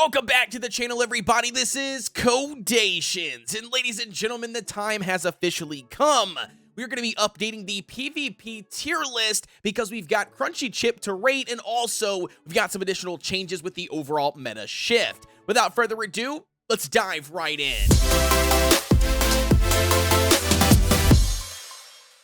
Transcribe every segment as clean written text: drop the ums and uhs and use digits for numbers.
Welcome back to the channel, everybody. This is Kodeations, and ladies and gentlemen, the time has officially come. We're going to be updating the PvP tier list because we've got Crunchy Chip to rate, and also we've got some additional changes with the overall meta shift. Without further ado, let's dive right in.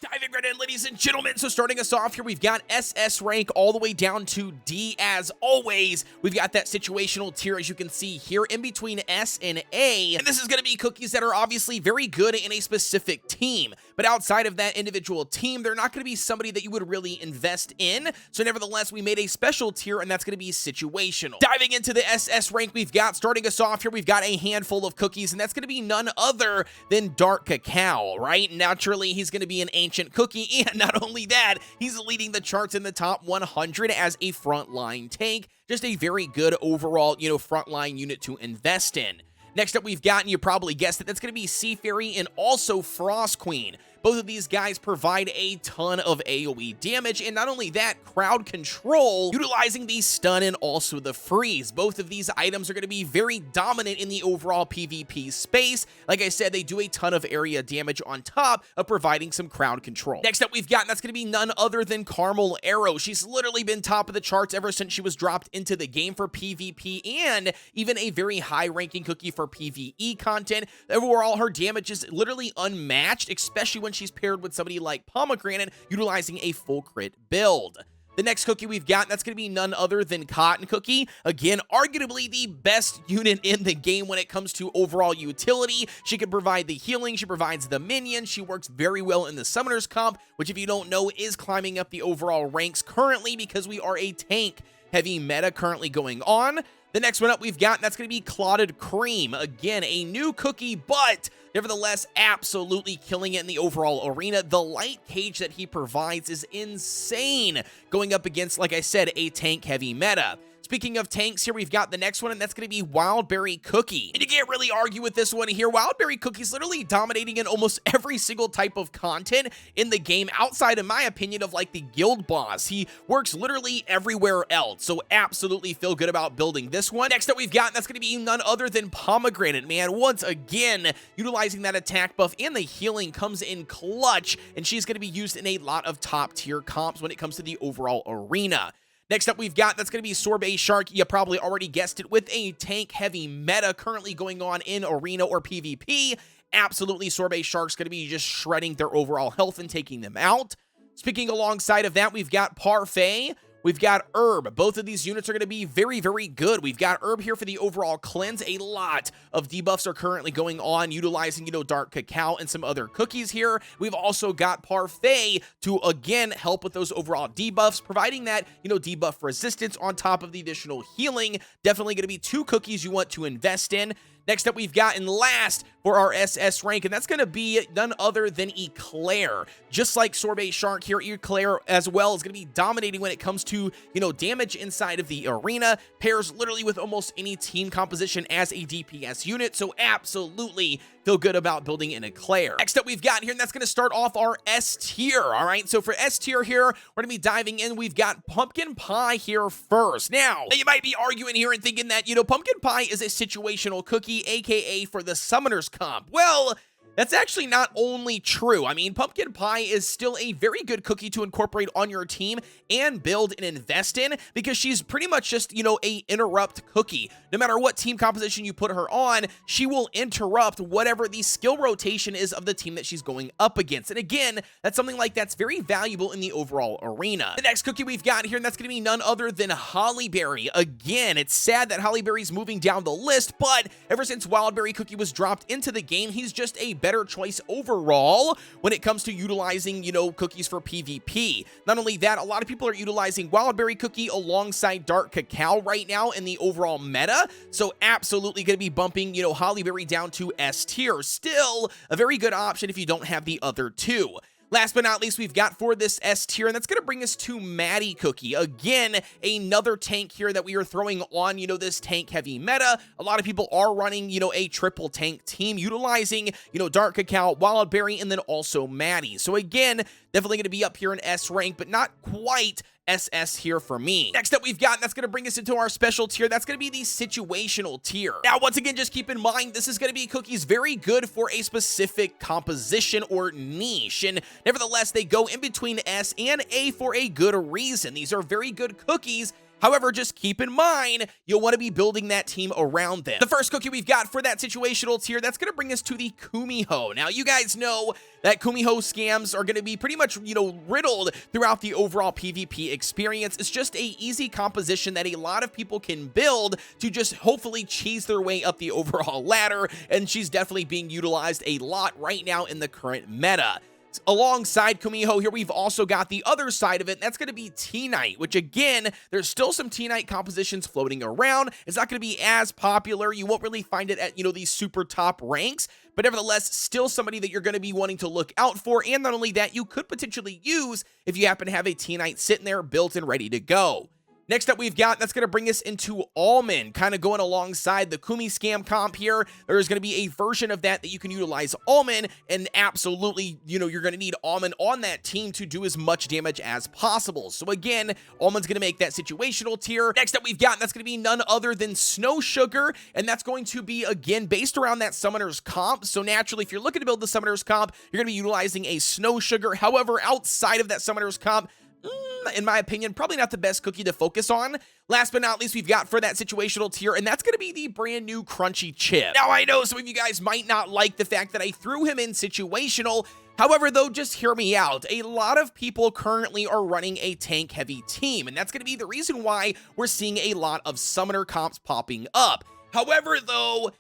Diving right in, ladies and gentlemen. So starting us off here, we've got SS rank all the way down to D as always. We've got that situational tier, as you can see here, in between S and A. And this is going to be cookies that are obviously very good in a specific team. But outside of that individual team, they're not going to be somebody that you would really invest in. So nevertheless, we made a special tier, and that's going to be situational. Diving into the SS rank, we've got, starting us off here, we've got a handful of cookies, and that's going to be none other than Dark Cacao, right? Naturally, he's going to be an ancient cookie, and not only that, he's leading the charts in the top 100 as a frontline tank. Just a very good overall, frontline unit to invest in. Next up, we've got, and you probably guessed it, that's going to be Sea Fairy and also Frost Queen. Both of these guys provide a ton of AoE damage, and not only that, crowd control, utilizing the stun and also the freeze. Both of these items are going to be very dominant in the overall PvP space. Like I said, they do a ton of area damage on top of providing some crowd control. Next up, we've got, and that's going to be none other than Caramel Arrow. She's literally been top of the charts ever since she was dropped into the game for PvP, and even a very high-ranking cookie for PvE content. Overall, her damage is literally unmatched, especially when she's paired with somebody like Pomegranate, utilizing a full crit build. The next cookie we've got, that's going to be none other than Cotton Cookie. Again, arguably the best unit in the game when it comes to overall utility. She can provide the healing, she provides the minions, she works very well in the Summoners comp, which if you don't know is climbing up the overall ranks currently because we are a tank heavy meta currently going on. The next one up we've got, and that's going to be Clotted Cream. Again, a new cookie, but nevertheless, absolutely killing it in the overall arena. The light cage that he provides is insane, going up against, like I said, a tank-heavy meta. Speaking of tanks, here we've got the next one, and that's going to be Wildberry Cookie. And you can't really argue with this one here. Wildberry Cookie's literally dominating in almost every single type of content in the game, outside, in my opinion, of like the guild boss. He works literally everywhere else, so absolutely feel good about building this one. Next up we've got, and that's going to be none other than Pomegranate, man. Once again, utilizing that attack buff and the healing comes in clutch, and she's going to be used in a lot of top-tier comps when it comes to the overall arena. Next up we've got, that's going to be Sorbet Shark. You probably already guessed it, with a tank-heavy meta currently going on in Arena or PvP. Absolutely, Sorbet Shark's going to be just shredding their overall health and taking them out. Speaking alongside of that, we've got Parfait. We've got Herb. Both of these units are going to be very, very good. We've got Herb here for the overall cleanse. A lot of debuffs are currently going on, utilizing, Dark Cacao and some other cookies here. We've also got Parfait to, again, help with those overall debuffs, providing that, debuff resistance on top of the additional healing. Definitely going to be two cookies you want to invest in. Next up, we've got, and last for our SS rank, and that's going to be none other than Eclair. Just like Sorbet Shark here, Eclair as well is going to be dominating when it comes to, damage inside of the arena. Pairs literally with almost any team composition as a DPS unit, so absolutely feel good about building an Eclair. Next up we've got here, and that's going to start off our S tier, all right? So for S tier here, we're going to be diving in. We've got Pumpkin Pie here first. Now, you might be arguing here and thinking that, Pumpkin Pie is a situational cookie, aka for the Summoners comp. Well, that's actually not only true. I mean, Pumpkin Pie is still a very good cookie to incorporate on your team and build and invest in, because she's pretty much just, a interrupt cookie. No matter what team composition you put her on, she will interrupt whatever the skill rotation is of the team that she's going up against. And again, that's something like that's very valuable in the overall arena. The next cookie we've got here, and that's going to be none other than Hollyberry. Again, it's sad that Hollyberry's moving down the list, but ever since Wildberry Cookie was dropped into the game, he's just a better choice overall when it comes to utilizing, cookies for PvP. Not only that, a lot of people are utilizing Wildberry Cookie alongside Dark Cacao right now in the overall meta, so absolutely going to be bumping, Hollyberry down to S tier. Still a very good option if you don't have the other two. Last but not least, we've got for this S tier, and that's going to bring us to Maddie Cookie. Again, another tank here that we are throwing on, this tank-heavy meta. A lot of people are running, a triple tank team utilizing, Dark Cacao, Wildberry, and then also Maddie. So again, Definitely going to be up here in S rank, but not quite SS here for me. Next up we've got, and that's going to bring us into our special tier, that's going to be the situational tier. Now, once again, just keep in mind, this is going to be cookies very good for a specific composition or niche, and nevertheless, they go in between S and A for a good reason. These are very good cookies. However, just keep in mind, you'll want to be building that team around them. The first cookie we've got for that situational tier, that's going to bring us to the Kumiho. Now, you guys know that Kumiho scams are going to be pretty much, riddled throughout the overall PvP experience. It's just a easy composition that a lot of people can build to just hopefully cheese their way up the overall ladder, and she's definitely being utilized a lot right now in the current meta. Alongside Kumiho here, we've also got the other side of it, and that's going to be T-Knight, which again, there's still some T-Knight compositions floating around. It's not going to be as popular. You won't really find it at, these super top ranks, but nevertheless, still somebody that you're going to be wanting to look out for, and not only that, you could potentially use if you happen to have a T-Knight sitting there built and ready to go. Next up we've got, that's going to bring us into Almond, kind of going alongside the Kumi scam comp here. There's going to be a version of that you can utilize Almond, and absolutely, you're going to need Almond on that team to do as much damage as possible. So again, Almond's going to make that situational tier. Next up we've got, that's going to be none other than Snow Sugar, and that's going to be, again, based around that Summoner's comp. So naturally, if you're looking to build the Summoner's comp, you're going to be utilizing a Snow Sugar. However, outside of that Summoner's comp, in my opinion, probably not the best cookie to focus on. Last but not least, we've got for that situational tier, and that's going to be the brand new Crunchy Chip. Now, I know some of you guys might not like the fact that I threw him in situational. However, though, just hear me out. A lot of people currently are running a tank-heavy team, and that's going to be the reason why we're seeing a lot of Summoner comps popping up. However, though,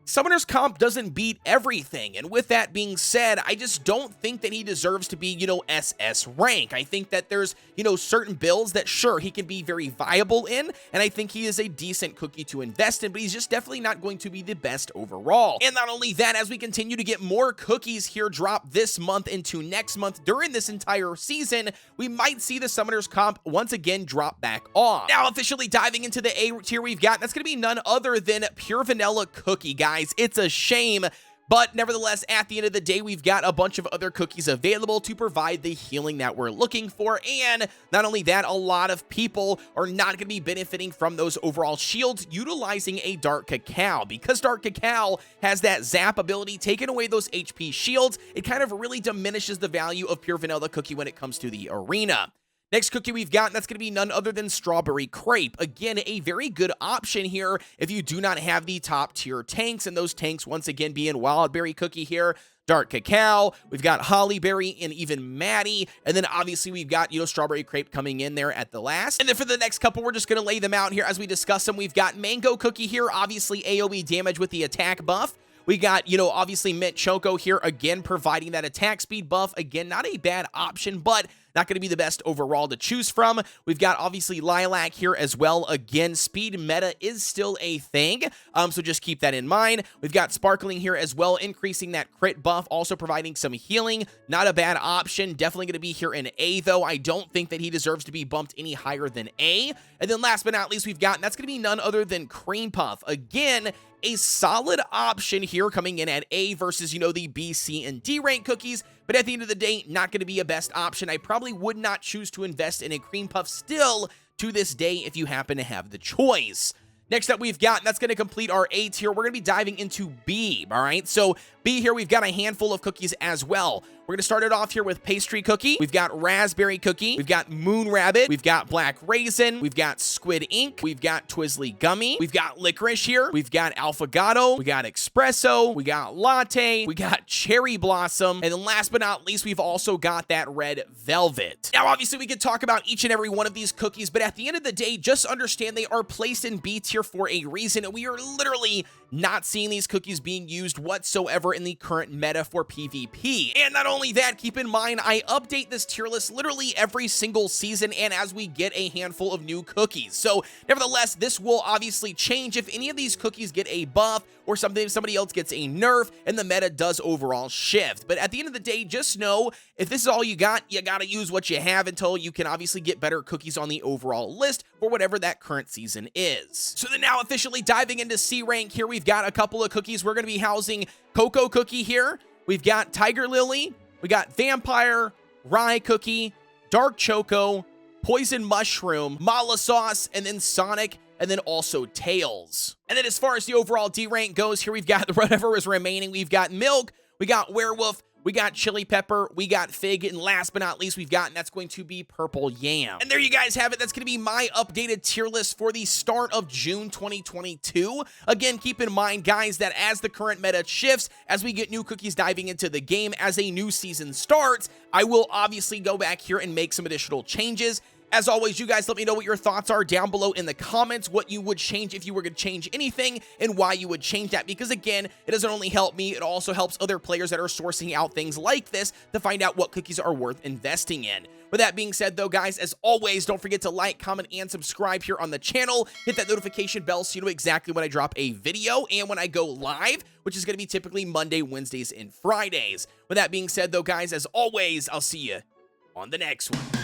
Summoner's comp doesn't beat everything, and with that being said, I just don't think that he deserves to be, SS rank. I think that there's, certain builds that, sure, he can be very viable in, and I think he is a decent cookie to invest in, but he's just definitely not going to be the best overall. And not only that, as we continue to get more cookies here drop this month into next month during this entire season, we might see the Summoner's comp once again drop back off. Now, officially diving into the A tier we've got, that's going to be none other than Pure Vanilla Cookie, guys. It's a shame, but nevertheless, at the end of the day, we've got a bunch of other cookies available to provide the healing that we're looking for, and not only that, a lot of people are not going to be benefiting from those overall shields utilizing a Dark Cacao. Because Dark Cacao has that zap ability, taking away those HP shields, it kind of really diminishes the value of Pure Vanilla Cookie when it comes to the arena. Next cookie we've got, and that's going to be none other than Strawberry Crepe. Again, a very good option here if you do not have the top tier tanks, and those tanks once again being Wildberry Cookie here, Dark Cacao, we've got Hollyberry, and even Maddie, and then obviously we've got, Strawberry Crepe coming in there at the last. And then for the next couple, we're just going to lay them out here as we discuss them. We've got Mango Cookie here, obviously AoE damage with the attack buff. We got, obviously Mint Choco here, again, providing that attack speed buff. Again, not a bad option, but not going to be the best overall to choose from. We've got, obviously, Lilac here as well. Again, speed meta is still a thing, so just keep that in mind. We've got Sparkling here as well, increasing that crit buff, also providing some healing. Not a bad option. Definitely going to be here in A, though. I don't think that he deserves to be bumped any higher than A. And then last but not least, we've got, and that's going to be none other than Cream Puff. Again, a solid option here coming in at A versus, the B, C, and D rank cookies, but at the end of the day, not going to be a best option. I probably would not choose to invest in a Cream Puff still to this day if you happen to have the choice. Next up we've got, and that's going to complete our A tier, we're going to be diving into B, all right? So B here, we've got a handful of cookies as well. We're going to start it off here with Pastry Cookie. We've got Raspberry Cookie. We've got Moon Rabbit. We've got Black Raisin. We've got Squid Ink. We've got Twizzly Gummy. We've got Licorice here. We've got Alphagato. We got Espresso. We got Latte. We got Cherry Blossom. And then last but not least, we've also got that Red Velvet. Now, obviously, we could talk about each and every one of these cookies, but at the end of the day, just understand they are placed in B tier for a reason. And we are literally not seeing these cookies being used whatsoever in the current meta for PvP. And not only that, keep in mind, I update this tier list literally every single season and as we get a handful of new cookies. So nevertheless, this will obviously change if any of these cookies get a buff or somebody else gets a nerf and the meta does overall shift. But at the end of the day, just know if this is all you got to use what you have until you can obviously get better cookies on the overall list for whatever that current season is. So then now officially diving into C rank here, we've got a couple of cookies. We're going to be housing Cocoa Cookie here. We've got Tiger Lily. We got Vampire, rye cookie, dark choco, poison mushroom, mala sauce, and then Sonic, and then also Tails. And then as far as the overall D rank goes, here we've got whatever is remaining. We've got milk, we got werewolf, we got chili pepper, we got fig, and last but not least, we've got, and that's going to be purple yam. And there you guys have it. That's going to be my updated tier list for the start of June 2022. Again, keep in mind, guys, that as the current meta shifts, as we get new cookies diving into the game, as a new season starts, I will obviously go back here and make some additional changes. As always, you guys let me know what your thoughts are down below in the comments, what you would change if you were going to change anything, and why you would change that. Because again, it doesn't only help me, it also helps other players that are sourcing out things like this to find out what cookies are worth investing in. With that being said, though, guys, as always, don't forget to like, comment, and subscribe here on the channel. Hit that notification bell so you know exactly when I drop a video and when I go live, which is going to be typically Monday, Wednesdays, and Fridays. With that being said, though, guys, as always, I'll see you on the next one.